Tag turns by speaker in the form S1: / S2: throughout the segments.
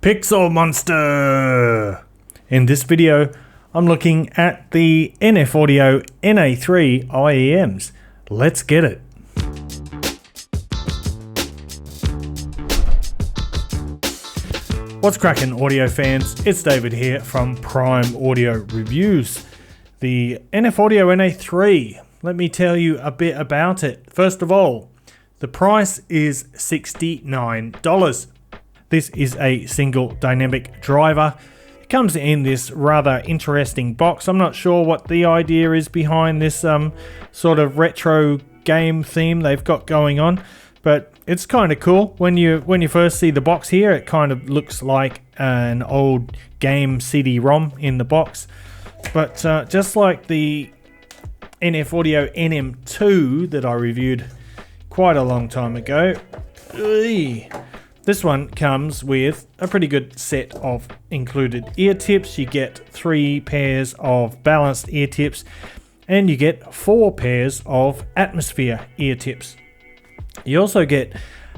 S1: Pixel Monster! In this video, I'm looking at the NF Audio NA3 IEMs. Let's get it! What's cracking, audio fans? It's David here from Prime Audio Reviews. The NF Audio NA3, let me tell you a bit about it. First of all, the price is $69. This is a single dynamic driver. It comes in this rather interesting box. I'm not sure what the idea is behind this sort of retro game theme they've got going on, but it's kind of cool. When you first see the box here, it kind of looks like an old game CD-ROM in the box. But just like the NF Audio NM2 that I reviewed quite a long time ago, this one comes with a pretty good set of included ear tips. You get 3 pairs of balanced ear tips, and you get 4 pairs of atmosphere ear tips. You also get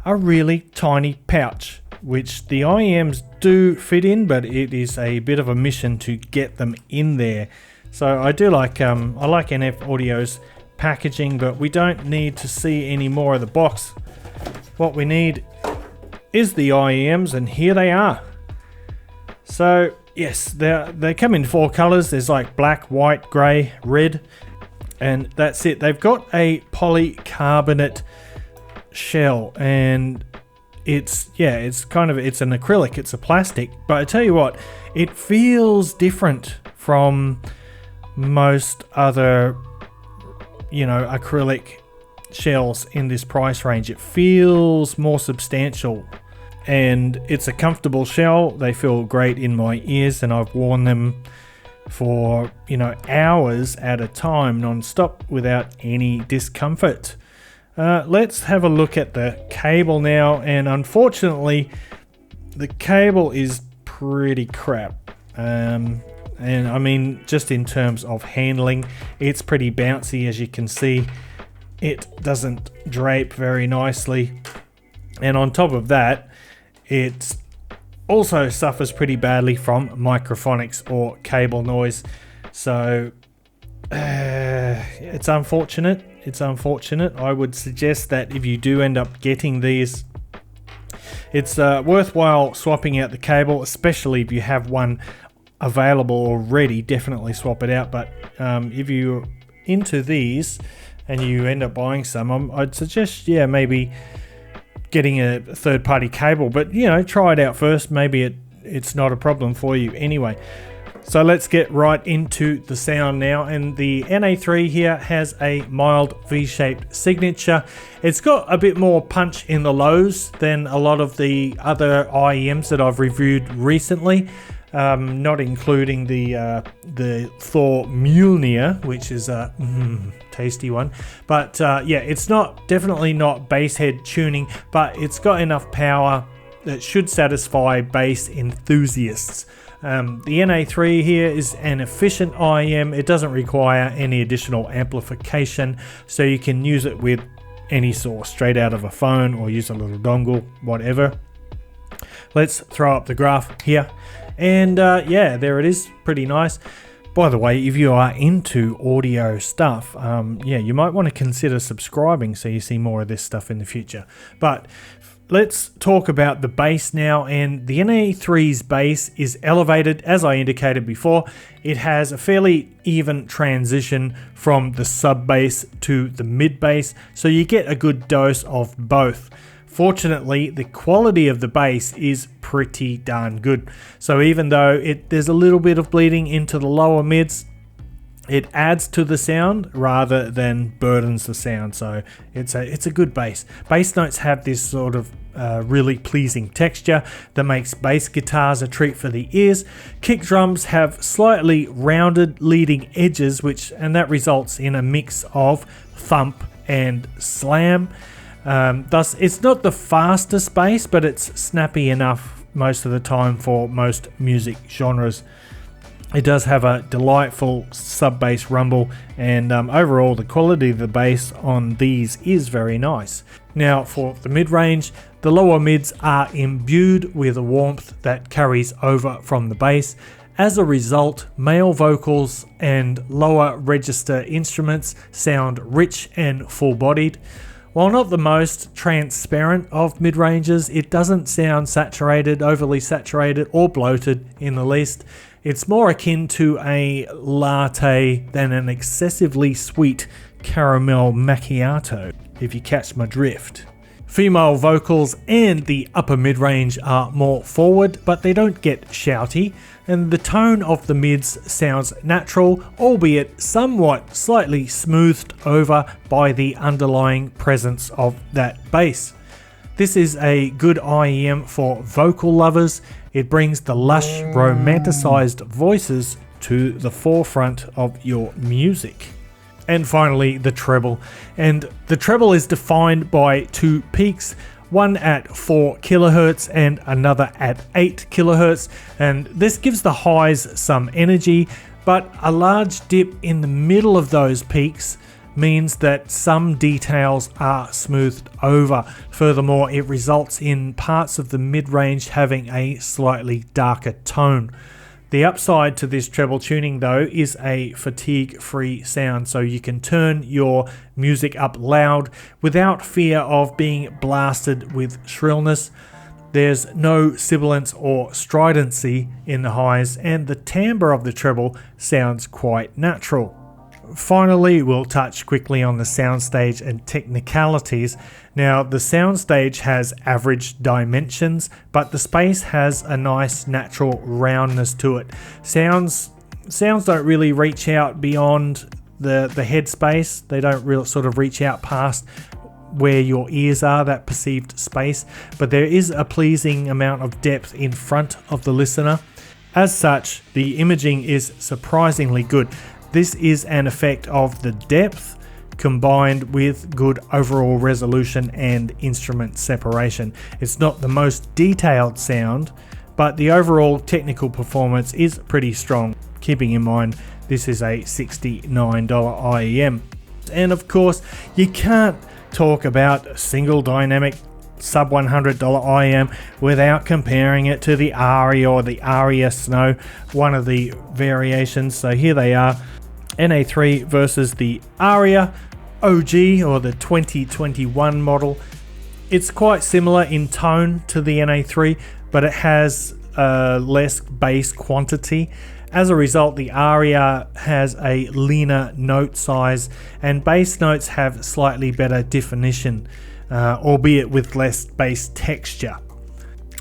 S1: a really tiny pouch, which the IEMs do fit in, but it is a bit of a mission to get them in there. So I do like I like NF Audio's packaging, but we don't need to see any more of the box. What we need is the IEMs, and here they are. So yes, they come in 4 colors. There's like black, white, gray, red, and that's it. They've got a polycarbonate shell, and it's an acrylic, it's a plastic, but I tell you what, it feels different from most other acrylic shells in this price range. It feels more substantial, and it's a comfortable shell. They feel great in my ears, and I've worn them for hours at a time non-stop without any discomfort. Let's have a look at the cable now, and unfortunately the cable is pretty crap, and I mean just in terms of handling, it's pretty bouncy. As you can see, it doesn't drape very nicely, and on top of that, it also suffers pretty badly from microphonics or cable noise. So it's unfortunate. I would suggest that if you do end up getting these, it's worthwhile swapping out the cable, especially if you have one available already. Definitely swap it out. But if you're into these and you end up buying some, I'd suggest maybe getting a third-party cable, but try it out first. Maybe it's not a problem for you anyway. So let's get right into the sound now, and the NA3 here has a mild V-shaped signature. It's got a bit more punch in the lows than a lot of the other IEMs that I've reviewed recently, not including the Thor Mjolnir, which is a tasty one. But it's definitely not bass head tuning, but it's got enough power that should satisfy bass enthusiasts. The NA3 here is an efficient IEM. It doesn't require any additional amplification, so you can use it with any source, straight out of a phone, or use a little dongle, whatever. Let's throw up the graph here, and there it is, pretty nice. By the way, if you are into audio stuff, you might want to consider subscribing so you see more of this stuff in the future. But let's talk about the bass now, and the NA3's bass is elevated, as I indicated before. It has a fairly even transition from the sub bass to the mid bass, so you get a good dose of both. Fortunately, the quality of the bass is pretty darn good. So even though there's a little bit of bleeding into the lower mids, it adds to the sound rather than burdens the sound. So it's a good bass. Bass notes have this sort of really pleasing texture that makes bass guitars a treat for the ears. Kick drums have slightly rounded leading edges, and that results in a mix of thump and slam. Thus, it's not the fastest bass, but it's snappy enough most of the time for most music genres. It does have a delightful sub-bass rumble, and overall the quality of the bass on these is very nice. Now for the mid-range, the lower mids are imbued with a warmth that carries over from the bass. As a result, male vocals and lower register instruments sound rich and full-bodied. While not the most transparent of mid-ranges, it doesn't sound saturated, overly saturated or bloated in the least. It's more akin to a latte than an excessively sweet caramel macchiato, if you catch my drift. Female vocals and the upper mid-range are more forward, but they don't get shouty, and the tone of the mids sounds natural, albeit somewhat slightly smoothed over by the underlying presence of that bass. This is a good IEM for vocal lovers. It brings the lush, romanticized voices to the forefront of your music. And finally, the treble. And the treble is defined by two peaks, one at 4 kHz and another at 8 kHz. And this gives the highs some energy, but a large dip in the middle of those peaks means that some details are smoothed over. Furthermore, it results in parts of the mid-range having a slightly darker tone. The upside to this treble tuning though is a fatigue-free sound, so you can turn your music up loud without fear of being blasted with shrillness. There's no sibilance or stridency in the highs, and the timbre of the treble sounds quite natural. Finally, we'll touch quickly on the soundstage and technicalities. Now, the soundstage has average dimensions, but the space has a nice natural roundness to it. Sounds don't really reach out beyond the head space. They don't really sort of reach out past where your ears are, that perceived space, but there is a pleasing amount of depth in front of the listener. As such, the imaging is surprisingly good. This is an effect of the depth combined with good overall resolution and instrument separation. It's not the most detailed sound, but the overall technical performance is pretty strong, keeping in mind this is a $69 IEM. And of course, you can't talk about a single dynamic sub $100 IEM without comparing it to the Aria or the Aria Snow, one of the variations. So here they are, NA3 versus the Aria OG or the 2021 model. It's quite similar in tone to the NA3, but it has less bass quantity. As a result, the Aria has a leaner note size and bass notes have slightly better definition, albeit with less bass texture.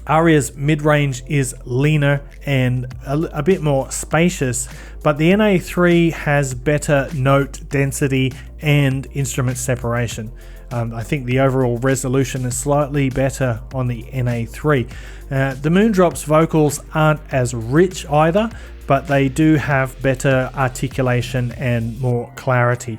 S1: Aria's mid-range is leaner and a bit more spacious, but the NA3 has better note density and instrument separation. I think the overall resolution is slightly better on the NA3. The Moondrop's vocals aren't as rich either, but they do have better articulation and more clarity.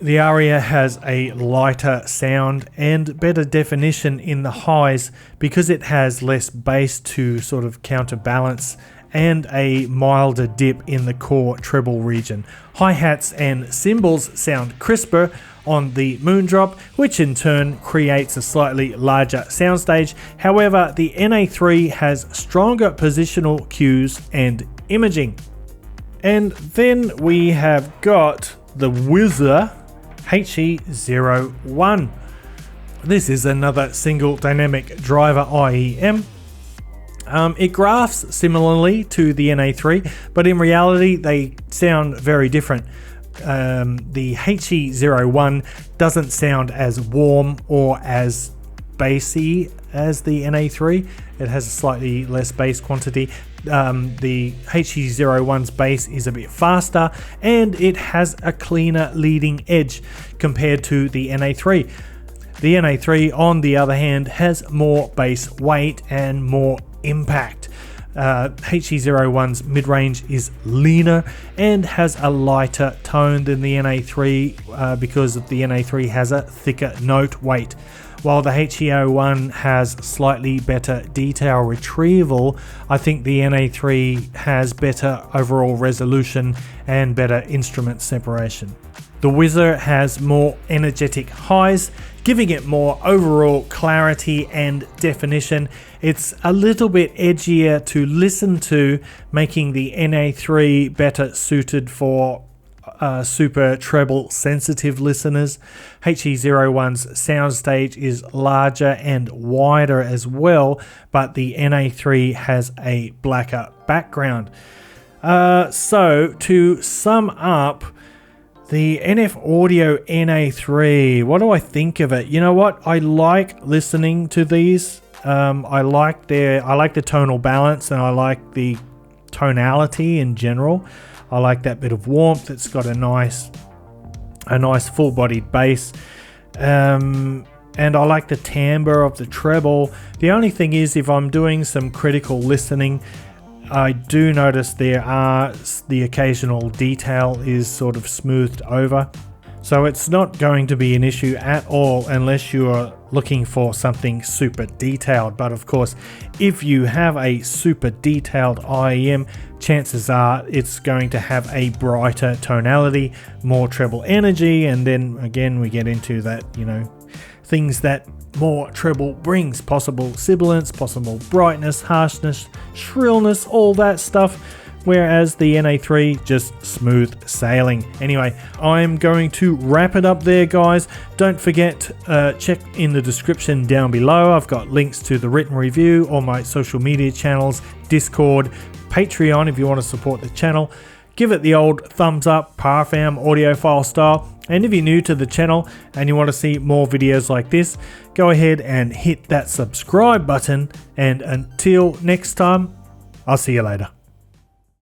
S1: The Aria has a lighter sound and better definition in the highs because it has less bass to sort of counterbalance, and a milder dip in the core treble region. Hi-hats and cymbals sound crisper on the Moondrop, which in turn creates a slightly larger soundstage. However, the NA3 has stronger positional cues and imaging. And then we have got the Whizzer HE01. This is another single dynamic driver IEM. It graphs similarly to the NA3, but in reality they sound very different. The HE01 doesn't sound as warm or as bassy as the NA3. It has a slightly less bass quantity. The HE01's bass is a bit faster and it has a cleaner leading edge compared to the NA3. The NA3, on the other hand, has more bass weight and more impact. HE01's mid-range is leaner and has a lighter tone than the NA3 because the NA3 has a thicker note weight. While the HE01 has slightly better detail retrieval, I think the NA3 has better overall resolution and better instrument separation. The Whizzer has more energetic highs, giving it more overall clarity and definition. It's a little bit edgier to listen to, making the NA3 better suited for super treble sensitive listeners. HE01's soundstage is larger and wider as well, but the NA3 has a blacker background. So to sum up, the NF Audio NA3, what do I think of it? You know what? I like listening to these. I like the tonal balance, and I like the tonality in general. I like that bit of warmth. It's got a nice full-bodied bass, and I like the timbre of the treble. The only thing is, if I'm doing some critical listening, I do notice the occasional detail is sort of smoothed over. So it's not going to be an issue at all unless you are looking for something super detailed. But of course, if you have a super detailed IEM, chances are it's going to have a brighter tonality, more treble energy, and then again we get into that, you know, things that more treble brings, possible sibilance, possible brightness, harshness, shrillness, all that stuff. Whereas the NA3, just smooth sailing. Anyway, I'm going to wrap it up there, guys. Don't forget, check in the description down below. I've got links to the written review, all my social media channels, Discord, Patreon if you want to support the channel. Give it the old thumbs up, PowerFam audiophile style. And if you're new to the channel and you want to see more videos like this, go ahead and hit that subscribe button. And until next time, I'll see you later.